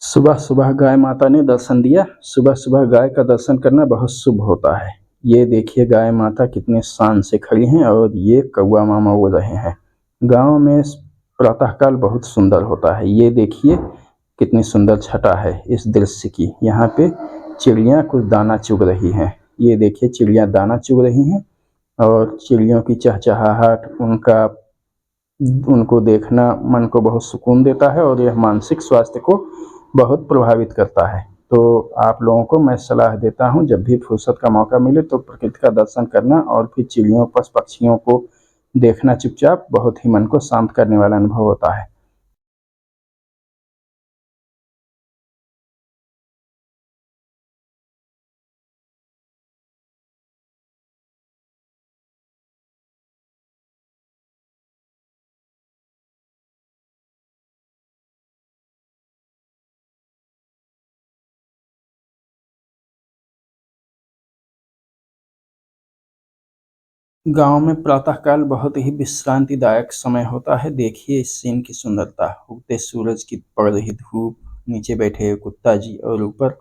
सुबह सुबह गाय माता ने दर्शन दिया। सुबह सुबह गाय का दर्शन करना बहुत शुभ होता है। ये देखिए गाय माता कितने शान से खड़ी हैं और ये कौवा मामा उड़ रहे हैं। गाँव में प्रातःकाल बहुत सुंदर होता है। ये देखिए कितनी सुंदर छटा है इस दृश्य की। यहाँ पे चिड़िया कुछ दाना चुग रही हैं। ये देखिए चिड़िया दाना चुग रही हैं और चिड़ियों की चहचहाहट उनको देखना मन को बहुत सुकून देता है और यह मानसिक स्वास्थ्य को बहुत प्रभावित करता है। तो आप लोगों को मैं सलाह देता हूँ, जब भी फुर्सत का मौका मिले तो प्रकृति का दर्शन करना और फिर चिड़ियों पशु पक्षियों को देखना चुपचाप बहुत ही मन को शांत करने वाला अनुभव होता है। गांव में प्रातःकाल बहुत ही विश्रांतिदायक समय होता है। देखिए इस सीन की सुंदरता, उगते सूरज की पड़ रही धूप, नीचे बैठे हुए कुत्ता जी और ऊपर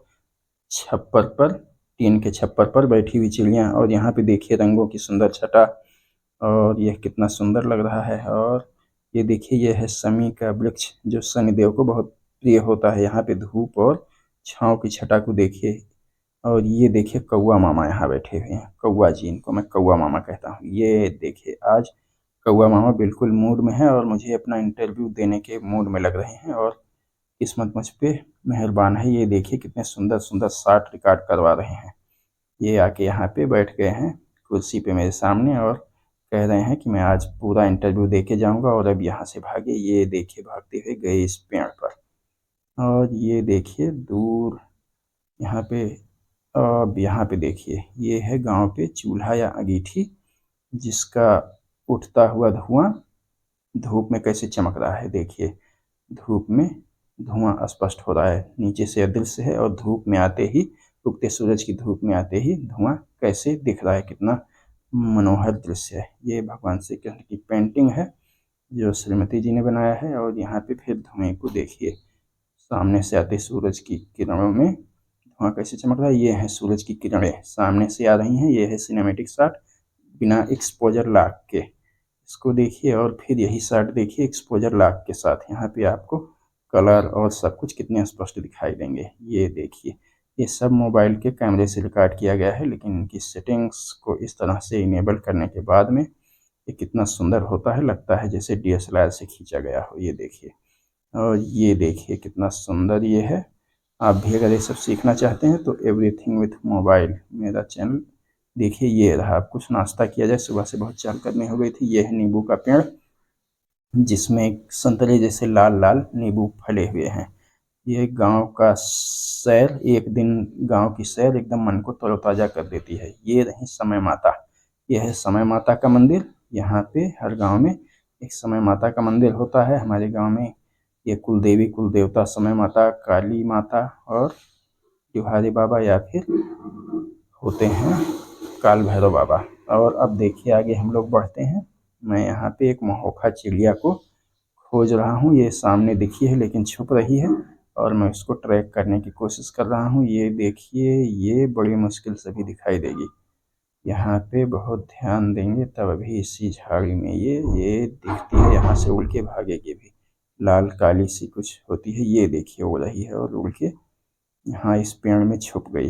छप्पर पर, टीन के छप्पर पर बैठी हुई चिड़िया, और यहाँ पे देखिए रंगों की सुंदर छटा और यह कितना सुंदर लग रहा है। और ये देखिए यह है शमी का वृक्ष जो शनिदेव को बहुत प्रिय होता है। यहाँ पे धूप और छाँव की छटा को देखिए। और ये देखिए कौवा मामा यहाँ बैठे हुए हैं। कौवा जी, इनको मैं कौवा मामा कहता हूँ। ये देखिए आज कौवा मामा बिल्कुल मूड में है और मुझे अपना इंटरव्यू देने के मूड में लग रहे हैं और किस्मत मुझ पे मेहरबान है। ये देखिए कितने सुंदर सुंदर शॉट रिकॉर्ड करवा रहे हैं। ये आके यहाँ पे बैठ गए हैं कुर्सी पे मेरे सामने और कह रहे हैं कि मैं आज पूरा इंटरव्यू दे के जाऊँगा और अब यहाँ से भागे। ये देखिए भागते हुए गए इस पेड़ पर। और ये देखिए दूर यहाँ पे, अब यहाँ पे देखिए ये है गांव पे चूल्हा या अंगीठी, जिसका उठता हुआ धुआं धूप में कैसे चमक रहा है। देखिए धूप में धुआं स्पष्ट हो रहा है, नीचे से अदृश्य है और धूप में आते ही, उगते सूरज की धूप में आते ही धुआं कैसे दिख रहा है। कितना मनोहर दृश्य है। ये भगवान श्री कृष्ण की पेंटिंग है जो श्रीमती जी ने बनाया है। और यहाँ पे फिर धुएं को देखिए, सामने से आते सूरज की किरणों में धुआं कैसे चमक रहा है। ये है सूरज की किरणें सामने से आ रही हैं। ये है सिनेमेटिक शॉट बिना एक्सपोजर लॉक के। इसको देखिए और फिर यही शॉट देखिए एक्सपोजर लॉक के साथ। यहाँ पे आपको कलर और सब कुछ कितने स्पष्ट दिखाई देंगे। ये देखिए ये सब मोबाइल के कैमरे से रिकॉर्ड किया गया है, लेकिन इनकी सेटिंग्स को इस तरह से इनेबल करने के बाद में ये कितना सुंदर होता है, लगता है जैसे डीएसएलआर से खींचा गया हो। ये देखिए और ये देखिए कितना सुंदर ये है। आप भी अगर ये सब सीखना चाहते हैं तो एवरीथिंग विथ मोबाइल मेरा चैनल देखिए। ये रहा, अब कुछ नाश्ता किया जाए, सुबह से बहुत चहलकदमी हो गई थी। ये है नींबू का पेड़ जिसमें संतरे जैसे लाल लाल नींबू फले हुए हैं। ये गांव का सैर, एक दिन गांव की सैर एकदम मन को तरोताजा कर देती है। ये रही समय माता, यह है समय माता का मंदिर। यहाँ पे हर गांव में एक समय माता का मंदिर होता है। हमारे गांव में ये कुल देवी कुल देवता समय माता, काली माता और त्योहारी बाबा या फिर होते हैं काल भैरव बाबा। और अब देखिए आगे हम लोग बढ़ते हैं। मैं यहाँ पे एक महोखा चिड़िया को खोज रहा हूँ। ये सामने दिखी है लेकिन छुप रही है और मैं उसको ट्रैक करने की कोशिश कर रहा हूँ। ये देखिए ये बड़ी मुश्किल से भी दिखाई देगी। यहाँ पे बहुत ध्यान देंगे तब अभी इसी झाड़ी में ये दिखती है। यहाँ से उड़ के भागेगी भी, लाल काली सी कुछ होती है। ये देखिए उड़ रही है और उड़ के यहाँ इस पेड़ में छुप गई।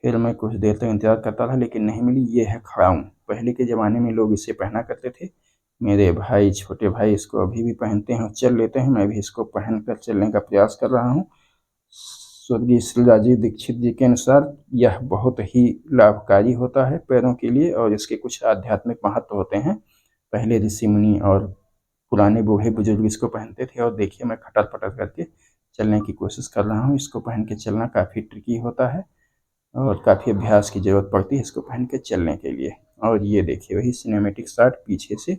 फिर मैं कुछ देर तक इंतजार करता रहा लेकिन नहीं मिली। ये है खड़ाऊँ, पहले के ज़माने में लोग इसे पहना करते थे। मेरे भाई, छोटे भाई इसको अभी भी पहनते हैं और चल लेते हैं। मैं भी इसको पहन कर चलने का प्रयास कर रहा हूँ। स्वर्गीय श्री राजीव दीक्षित जी के अनुसार यह बहुत ही लाभकारी होता है पैरों के लिए और इसके कुछ आध्यात्मिक महत्व होते हैं। पहले ऋषि मुनि और पुराने बूढ़े बुजुर्ग इसको पहनते थे। और देखिए मैं खटर पटर करके चलने की कोशिश कर रहा हूँ। इसको पहन के चलना काफ़ी ट्रिकी होता है और काफ़ी अभ्यास की ज़रूरत पड़ती है इसको पहन के चलने के लिए। और ये देखिए वही सिनेमेटिक शॉट पीछे से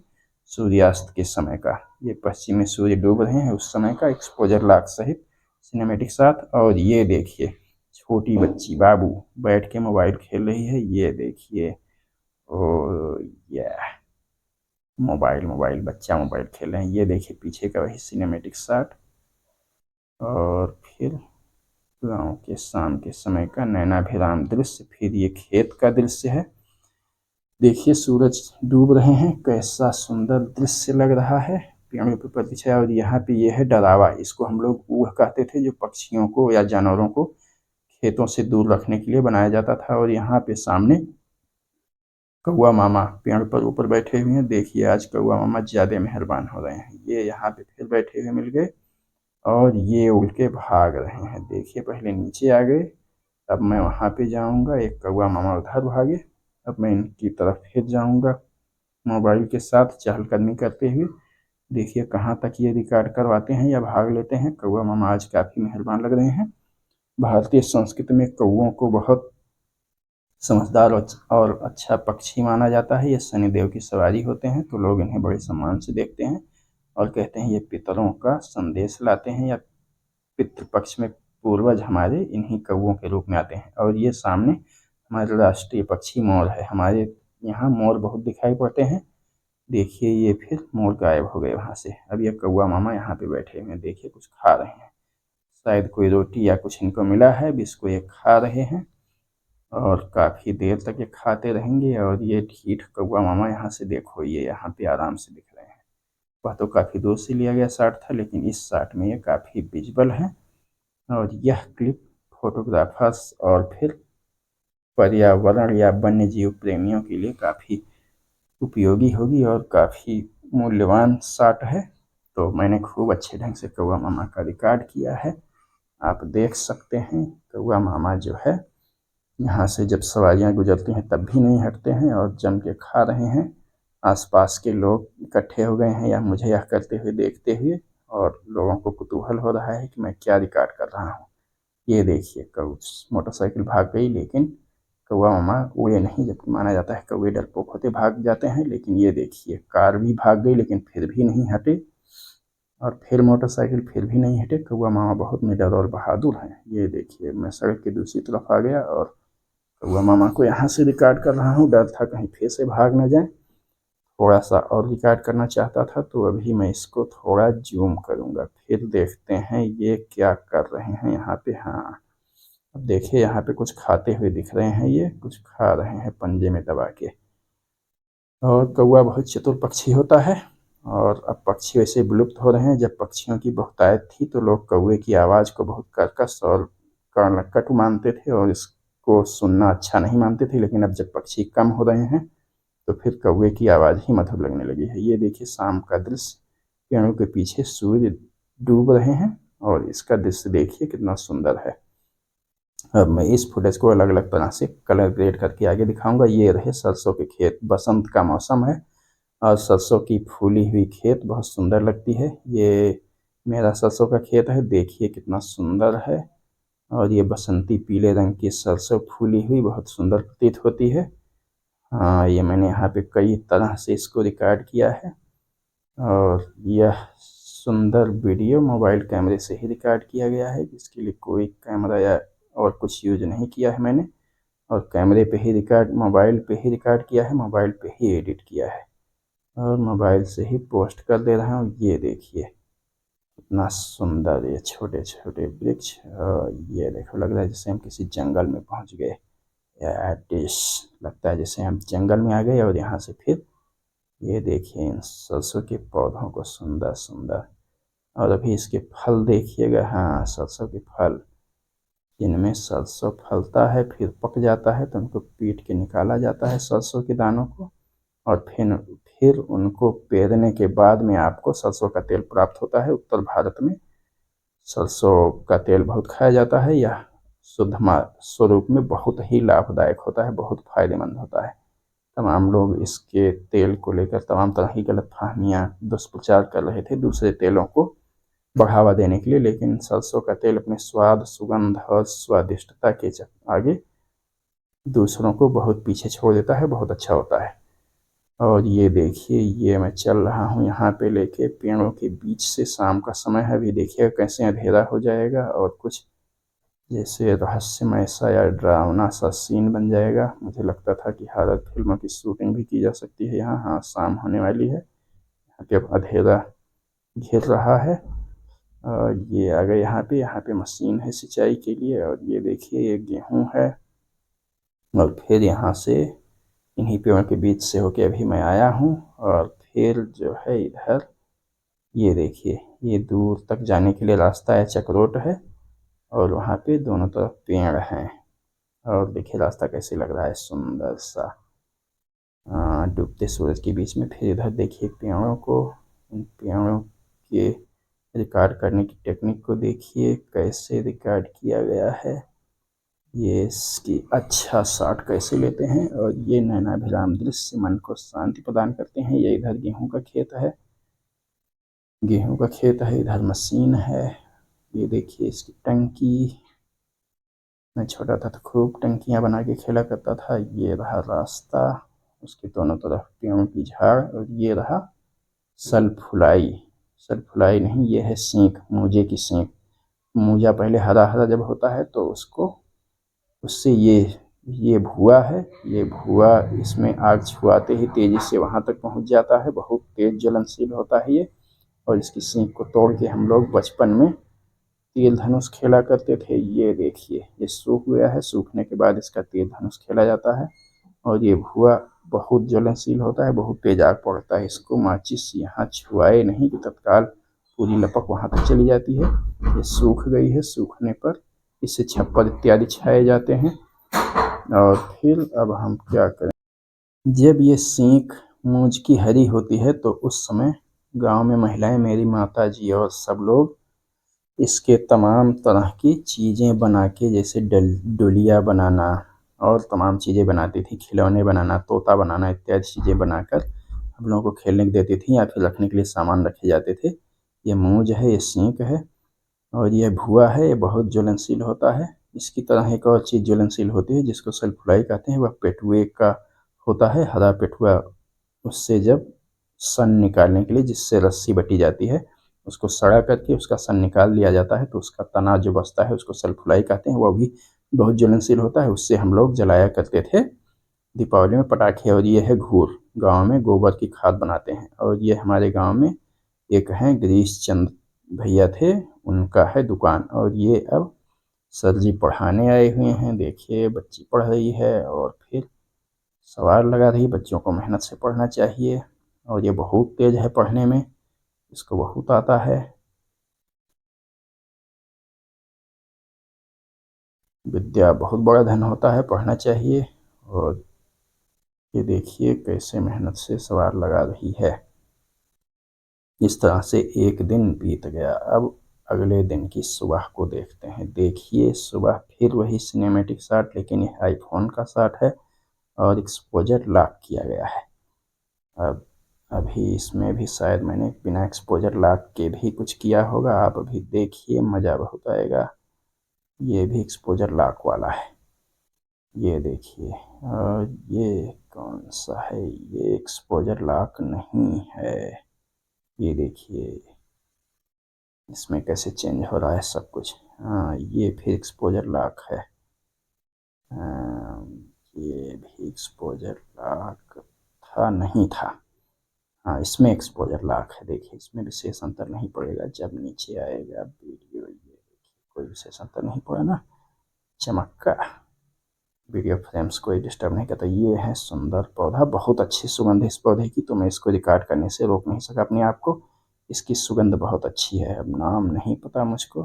सूर्यास्त के समय का, ये पश्चिम में सूर्य डूब रहे हैं उस समय का एक्सपोजर लॉक सहित सिनेमेटिक शॉट। और ये देखिए छोटी बच्ची बाबू बैठ के मोबाइल खेल रही है। ये देखिए ओ ये मोबाइल मोबाइल बच्चा मोबाइल खेल रहे हैं। ये देखिए पीछे का वही सिनेमेटिक शॉट। और फिर गाँव के शाम के समय का नैनाभिराम दृश्य। फिर ये खेत का दृश्य है। देखिए सूरज डूब रहे हैं, कैसा सुंदर दृश्य लग रहा है। पेड़ों पे पत्ती छाया, और यहाँ पे ये है डरावा। इसको हम लोग ऊह कहते थे, जो पक्षियों को या जानवरों को खेतों से दूर रखने के लिए बनाया जाता था। और यहाँ पे सामने कौआ मामा पेड़ पर ऊपर बैठे हुए हैं। देखिए आज कौआ मामा ज्यादा मेहरबान हो रहे हैं। ये यहाँ पे फिर बैठे हुए मिल गए, और ये उड़ के भाग रहे हैं। देखिए पहले नीचे आ गए, अब मैं वहाँ पे जाऊँगा। एक कौआ मामा उधर भागे, अब मैं इनकी तरफ फिर जाऊँगा मोबाइल के साथ चहलकदमी करते हुए। देखिए कहाँ तक ये रिकॉर्ड करवाते हैं या भाग लेते हैं। कौआ मामा आज काफ़ी मेहरबान लग रहे हैं। भारतीय संस्कृति में कौओं को बहुत समझदार और अच्छा पक्षी माना जाता है। ये शनिदेव की सवारी होते हैं, तो लोग इन्हें बड़े सम्मान से देखते हैं और कहते हैं ये पितरों का संदेश लाते हैं, या पितृपक्ष में पूर्वज हमारे इन्हीं कौओं के रूप में आते हैं। और ये सामने हमारे राष्ट्रीय पक्षी मोर है। हमारे यहाँ मोर बहुत दिखाई पड़ते हैं। देखिए ये फिर मोर गायब हो गए वहाँ से। अब ये कौआ मामा यहाँ पे बैठे हुए हैं, देखिए कुछ खा रहे हैं। शायद कोई रोटी या कुछ इनको मिला है, अब इसको ये खा रहे हैं और काफ़ी देर तक ये खाते रहेंगे। और ये ढीठ कौआ मामा यहाँ से देखो, ये यहाँ पे आराम से दिख रहे हैं। वह तो काफ़ी दूर से लिया गया शॉट था, लेकिन इस शॉट में ये काफ़ी विजिबल है। और यह क्लिप फोटोग्राफर्स और फिर पर्यावरण या वन्य जीव प्रेमियों के लिए काफ़ी उपयोगी होगी और काफ़ी मूल्यवान शॉट है। तो मैंने खूब अच्छे ढंग से कौआ मामा का रिकॉर्ड किया है। आप देख सकते हैं कौआ मामा जो है यहाँ से जब सवारियाँ गुजरती हैं तब भी नहीं हटते हैं और जम के खा रहे हैं। आसपास के लोग इकट्ठे हो गए हैं या मुझे यह करते हुए देखते हुए, और लोगों को कुतूहल हो रहा है कि मैं क्या रिकॉर्ड कर रहा हूँ। ये देखिए मोटरसाइकिल भाग गई, लेकिन कौआ मामा उड़े नहीं, जबकि माना जाता है कौवे डरपोक होते भाग जाते हैं। लेकिन ये देखिए कार भी भाग गई, लेकिन फिर भी नहीं हटे, और फिर मोटरसाइकिल फिर भी नहीं हटे। कौआ मामा बहुत निडर और बहादुर हैं। ये देखिए मैं सड़क की दूसरी तरफ आ गया और कौआ मामा को यहाँ से रिकॉर्ड कर रहा हूँ। डर था कहीं फिर से भाग न जाए। थोड़ा सा और रिकॉर्ड करना चाहता था, तो अभी मैं इसको थोड़ा जूम करूँगा। फिर देखते हैं ये क्या कर रहे हैं यहाँ पे। हाँ अब देखिए यहाँ पे कुछ खाते हुए दिख रहे हैं, ये कुछ खा रहे हैं पंजे में दबा के। और कौआ बहुत चतुर पक्षी होता है, और अब पक्षी वैसे विलुप्त हो रहे हैं। जब पक्षियों की बहुतायत थी तो लोग कौए की आवाज़ को बहुत कर्कश और कटु मानते थे और इसको सुनना अच्छा नहीं मानते थे। लेकिन अब जब पक्षी कम हो रहे हैं तो फिर कौए की आवाज़ ही मधुर लगने लगी है। ये देखिए शाम का दृश्य, पेड़ों के पीछे सूर्य डूब रहे हैं और इसका दृश्य देखिए कितना सुंदर है। अब मैं इस फुटेज को अलग अलग तरह से कलर ग्रेड करके आगे दिखाऊंगा। ये रहे सरसों के खेत, बसंत का मौसम है और सरसों की फूली हुई खेत बहुत सुंदर लगती है। ये मेरा सरसों का खेत है, देखिए कितना सुंदर है। और ये बसंती पीले रंग की सरसों फूली हुई बहुत सुंदर प्रतीत होती है। हाँ ये मैंने यहाँ पे कई तरह से इसको रिकॉर्ड किया है, और यह सुंदर वीडियो मोबाइल कैमरे से ही रिकॉर्ड किया गया है। इसके लिए कोई कैमरा या और कुछ यूज नहीं किया है मैंने, और कैमरे पे ही रिकॉर्ड, मोबाइल पे ही रिकॉर्ड किया है, मोबाइल पे ही एडिट किया है और मोबाइल से ही पोस्ट कर दे रहा हूँ। ये देखिए कितना सुंदर ये छोटे छोटे वृक्ष, और ये देखो लग रहा है जैसे हम किसी जंगल में पहुँच गए। डिश लगता है जैसे हम जंगल में आ गए। और यहाँ से फिर ये देखिए इन सरसों के पौधों को सुंदर सुंदर, और अभी इसके फल देखिएगा। हाँ सरसों के फल, जिनमें सरसों फलता है फिर पक जाता है तो उनको पीट के निकाला जाता है सरसों के दानों को, और फिर उनको पेरने के बाद में आपको सरसों का तेल प्राप्त होता है। उत्तर भारत में सरसों का तेल बहुत खाया जाता है। यह शुद्ध स्वरूप में बहुत ही लाभदायक होता है, बहुत फायदेमंद होता है। तमाम लोग इसके तेल को लेकर तमाम तरह की गलतफहमियां, दुष्प्रचार कर रहे थे दूसरे तेलों को बढ़ावा देने के लिए, लेकिन सरसों का तेल अपने स्वाद, सुगंध और स्वादिष्टता के आगे दूसरों को बहुत पीछे छोड़ देता है, बहुत अच्छा होता है। और ये देखिए ये मैं चल रहा हूँ यहाँ पे लेके पेड़ों के बीच से, शाम का समय है। अभी देखिए कैसे अंधेरा हो जाएगा और कुछ जैसे रहस्यमय सा या डरावना सा सीन बन जाएगा। मुझे लगता था कि हॉरर फिल्मों की शूटिंग भी की जा सकती है यहाँ। हाँ शाम होने वाली है, यहाँ पे अब अंधेरा घिर रहा है और ये आ गए यहाँ पे मशीन है सिंचाई के लिए। और ये देखिए ये गेहूँ है। और फिर यहाँ से इन्हीं पेड़ों के बीच से होके अभी मैं आया हूँ। और फिर जो है इधर ये देखिए ये दूर तक जाने के लिए रास्ता है, चक्रोट है। और वहाँ पे दोनों तरफ पेड़ हैं। और देखिए रास्ता कैसे लग रहा है, सुंदर सा डूबते सूरज के बीच में। फिर इधर देखिए पेड़ों को, इन पेड़ों के रिकॉर्ड करने की टेक्निक को देखिए कैसे रिकॉर्ड किया गया है। ये इसकी अच्छा शॉट कैसे लेते हैं। और ये नैनाभिराम दृश्य मन को शांति प्रदान करते हैं। ये इधर गेहूं का खेत है, गेहूं का खेत है। इधर मशीन है। ये देखिए इसकी टंकी। मैं छोटा था तो खूब टंकियां बना के खेला करता था। ये रहा रास्ता, उसके दोनों तरफ पेड़ों की झाड़। और ये रहा सलफुलाई, सलफुलाई नहीं ये है सींख, मूजे की सींख। मूजा पहले हरा हरा जब होता है तो उसको, उससे ये भुआ है। ये भुआ इसमें आग छुआते ही तेजी से वहां तक पहुंच जाता है। बहुत तेज ज्वलनशील होता है ये। और इसकी सींख को तोड़ के हम लोग बचपन में तीर धनुष खेला करते थे। ये देखिए ये सूख गया है, सूखने के बाद इसका तीर धनुष खेला जाता है। और ये भुआ बहुत ज्वलनशील होता है, बहुत तेज आग पड़ता है। इसको माचिस यहाँ छुआए नहीं कि तत्काल पूरी लपक वहां तक चली जाती है। ये सूख गई है, सूखने पर इससे छप्पर इत्यादि छाए जाते हैं। और फिर अब हम क्या करें, जब ये सींख मूंज की हरी होती है तो उस समय गांव में महिलाएं, मेरी माता जी और सब लोग इसके तमाम तरह की चीज़ें बना के, जैसे डलिया बनाना और तमाम चीज़ें बनाती थी, खिलौने बनाना, तोता बनाना इत्यादि चीज़ें बनाकर हम लोगों को खेलने को देती थी या फिर रखने के लिए सामान रखे जाते थे। ये मूंज है, ये सींख है। और ये भुआ है, ये बहुत ज्वलनशील होता है। इसकी तरह एक और चीज़ ज्वलनशील होती है जिसको सल्फुलाई कहते हैं, वह पेटुए का होता है, हरा पेटुआ। उससे जब सन निकालने के लिए जिससे रस्सी बटी जाती है, उसको सड़ा करके उसका सन निकाल लिया जाता है तो उसका तना जो बचता है उसको सल्फुलाई कहते हैं। वह भी बहुत ज्वलनशील होता है, उससे हम लोग जलाया करते थे दीपावली में पटाखे। और ये है घूर, गांव में गोबर की खाद बनाते हैं। और ये हमारे गांव में एक हैं गिरीश चंद्र भैया थे, उनका है दुकान। और ये अब सर जी पढ़ाने आए हुए हैं। देखिए बच्ची पढ़ रही है और फिर सवाल लगा रही। बच्चों को मेहनत से पढ़ना चाहिए। और ये बहुत तेज है पढ़ने में, इसको बहुत आता है। विद्या बहुत बड़ा धन होता है, पढ़ना चाहिए। और ये देखिए कैसे मेहनत से सवाल लगा रही है। इस तरह से एक दिन बीत गया। अब अगले दिन की सुबह को देखते हैं। देखिए सुबह फिर वही सिनेमैटिक शॉट, लेकिन ये आईफोन का शॉट है और एक्सपोजर लॉक किया गया है। अब अभी इसमें भी शायद मैंने बिना एक्सपोजर लॉक के भी कुछ किया होगा। आप अभी देखिए मज़ा बहुत आएगा। ये भी एक्सपोजर लॉक वाला है, ये देखिए। और ये कौन सा है, ये एक्सपोजर लॉक नहीं है। ये देखिए इसमें कैसे चेंज हो रहा है सब कुछ। हाँ ये फिर एक्सपोजर लॉक है। ये भी एक्सपोजर लॉक था, नहीं था। हाँ इसमें एक्सपोजर लॉक है। देखिए इसमें विशेष अंतर नहीं पड़ेगा जब नीचे आएगा वीडियो। ये देखिए कोई विशेष अंतर नहीं पड़ा ना, चमक्का। वीडियो फ्रेम्स कोई डिस्टर्ब नहीं करता। ये है सुंदर पौधा, बहुत अच्छी सुगंध है इस पौधे की, तो मैं इसको रिकॉर्ड करने से रोक नहीं सका अपने आप को। इसकी सुगंध बहुत अच्छी है। अब नाम नहीं पता मुझको,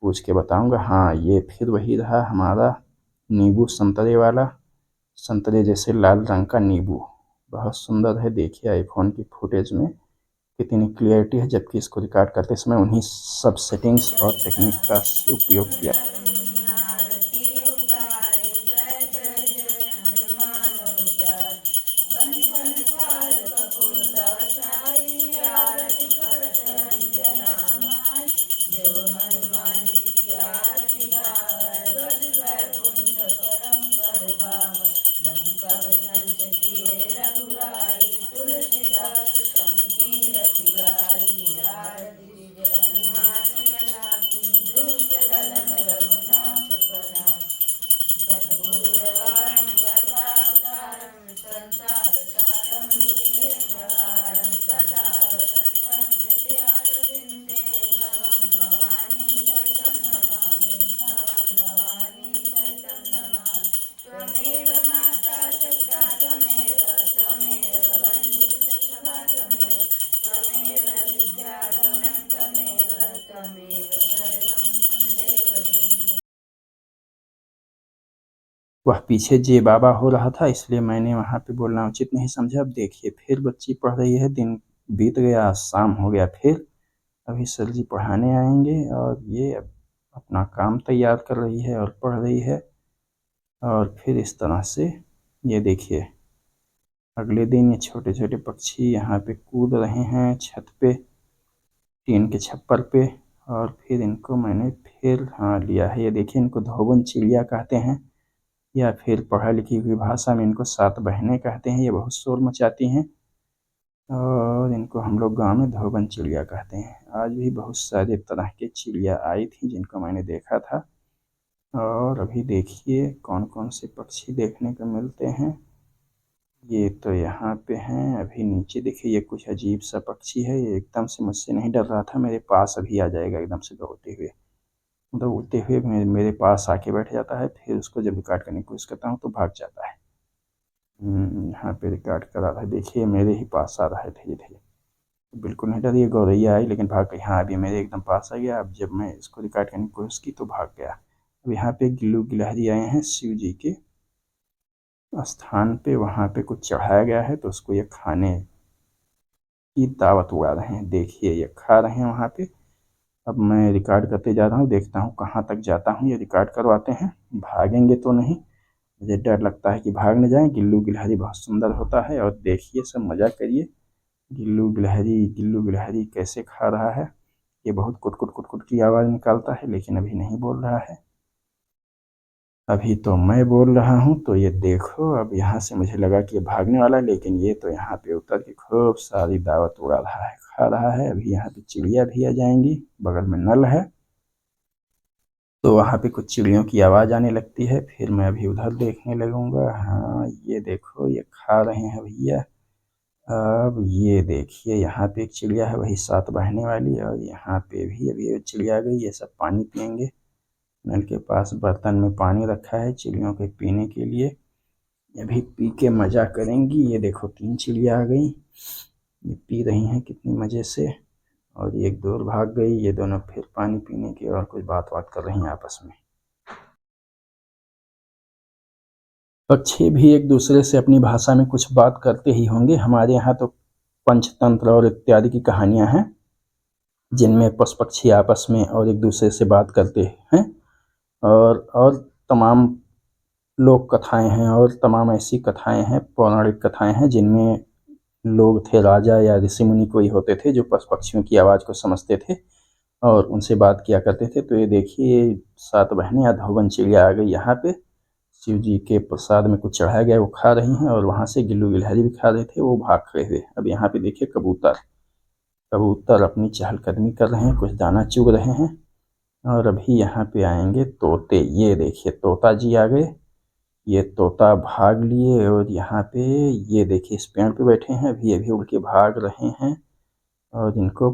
पूछ के बताऊंगा। हाँ ये फिर वही रहा हमारा नींबू संतरे वाला, संतरे जैसे लाल रंग का नींबू, बहुत सुंदर है। देखिए आईफोन की फुटेज में कितनी क्लियरिटी है, जबकि इसको रिकॉर्ड करते समय उन्हीं सब सेटिंग्स और टेक्निक का उपयोग किया। वह पीछे जे बाबा हो रहा था, इसलिए मैंने वहाँ पे बोलना उचित नहीं समझा। अब देखिए फिर बच्ची पढ़ रही है, दिन बीत गया, शाम हो गया फिर। अभी सर जी पढ़ाने आएंगे और ये अपना काम तैयार कर रही है और पढ़ रही है। और फिर इस तरह से ये देखिए अगले दिन ये छोटे छोटे पक्षी यहाँ पे कूद रहे हैं छत पे, टीन के छप्पर पे। और फिर इनको मैंने फिर हाँ लिया है। ये देखिए इनको धोबन चिड़िया कहते हैं, या फिर पढ़ा लिखी हुई भाषा में इनको सात बहनें कहते हैं। ये बहुत शोर मचाती हैं और इनको हम लोग गाँव में धोबन चिड़िया कहते हैं। आज भी बहुत सारे तरह के चिड़िया आई थी जिनको मैंने देखा था। और अभी देखिए कौन कौन से पक्षी देखने को मिलते हैं। ये तो यहाँ पे हैं। अभी नीचे देखिए ये कुछ अजीब सा पक्षी है, ये एकदम से मुझसे नहीं डर रहा था, मेरे पास अभी आ जाएगा एकदम से दौड़ते हुए। मतलब उड़ते हुए मेरे पास आके बैठ जाता है, फिर उसको जब रिकॉर्ड करने की कोशिश करता हूँ तो भाग जाता है। यहाँ पे रिकॉर्ड करा रहा है, देखिए मेरे ही पास आ रहा है धीरे धीरे। बिल्कुल नहीं डर, ये गौरैया आई लेकिन भाग गई। हाँ अभी मेरे एकदम पास आ गया। अब जब मैं इसको रिकॉर्ड करने की कोशिश की तो भाग गया। अब यहाँ पे गिल्लू गिलहरी आए हैं शिव जी के स्थान पे, वहाँ पे कुछ चढ़ाया गया है तो उसको ये खाने की दावत उड़ा रहे हैं। देखिए ये खा रहे हैं वहाँ पे। अब मैं रिकॉर्ड करते जा रहा हूँ, देखता हूँ कहाँ तक जाता हूँ। ये रिकॉर्ड करवाते हैं, भागेंगे तो नहीं, मुझे डर लगता है कि भाग न जाए। गिल्लू गिलहरी बहुत सुंदर होता है। और देखिए सब मजा करिए, गिल्लू गिलहरी कैसे खा रहा है। ये बहुत कुट कुट कुट कुट की आवाज़ निकालता है लेकिन अभी नहीं बोल रहा है। अभी तो मैं बोल रहा हूँ तो ये देखो अब यहाँ से मुझे लगा कि ये भागने वाला है, लेकिन ये तो यहाँ पे उतर के खूब सारी दावत उड़ा रहा है, खा रहा है। अभी यहाँ पे चिड़िया भी आ जाएंगी, बगल में नल है तो वहाँ पे कुछ चिड़ियों की आवाज़ आने लगती है, फिर मैं अभी उधर देखने लगूंगा। हाँ ये देखो ये खा रहे हैं भैया। अब ये देखिए यहाँ पे एक चिड़िया है, वही सात बहने वाली, और यहाँ पे भी अभी चिड़िया आ गई। ये सब पानी पियेंगे, नल के पास बर्तन में पानी रखा है चिड़ियों के पीने के लिए। ये भी पी के मज़ा करेंगी। ये देखो तीन चिड़िया आ गई, ये पी रही हैं कितनी मज़े से। और एक दूर भाग गई, ये दोनों फिर पानी पीने की और कुछ बात बात कर रही हैं आपस में। पक्षी भी एक दूसरे से अपनी भाषा में कुछ बात करते ही होंगे। हमारे यहाँ तो पंचतंत्र और इत्यादि की कहानियाँ हैं जिनमें पशु पक्षी आपस में और एक दूसरे से बात करते हैं। और तमाम लोक कथाएं हैं और तमाम ऐसी कथाएं हैं, पौराणिक कथाएं हैं जिनमें लोग थे, राजा या ऋषि मुनि कोई होते थे जो पशु पक्षियों की आवाज़ को समझते थे और उनसे बात किया करते थे। तो ये देखिए सात बहनें या धोबन चिड़िया आ गई यहाँ पे, शिव जी के प्रसाद में कुछ चढ़ाया गया, वो खा रही हैं। और वहाँ से गिल्लू गिलहरी भी खा रहे थे, वो भाग गए हुए। अब यहाँ पे देखिए कबूतर, कबूतर अपनी चहलकदमी कर रहे हैं, कुछ दाना चुग रहे हैं। और अभी यहाँ पे आएंगे तोते, ये देखिए तोता जी आ गए। ये तोता भाग लिए और यहाँ पे ये देखिए इस पेड़ पे बैठे हैं, अभी अभी उड़ के भाग रहे हैं। और इनको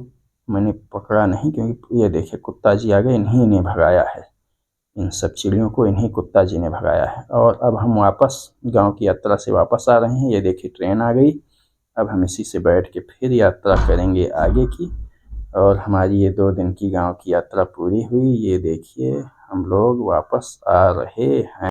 मैंने पकड़ा नहीं क्योंकि ये देखिए कुत्ता जी आ गए, इन्हीं ने भगाया है। इन सब चिड़ियों को इन्हीं कुत्ता जी ने भगाया है। और अब हम वापस गांव की यात्रा से वापस आ रहे हैं। ये देखिए ट्रेन आ गई, अब हम इसी से बैठ के फिर यात्रा करेंगे आगे की। और हमारी ये 2 दिन की गांव की यात्रा पूरी हुई। ये देखिए हम लोग वापस आ रहे हैं।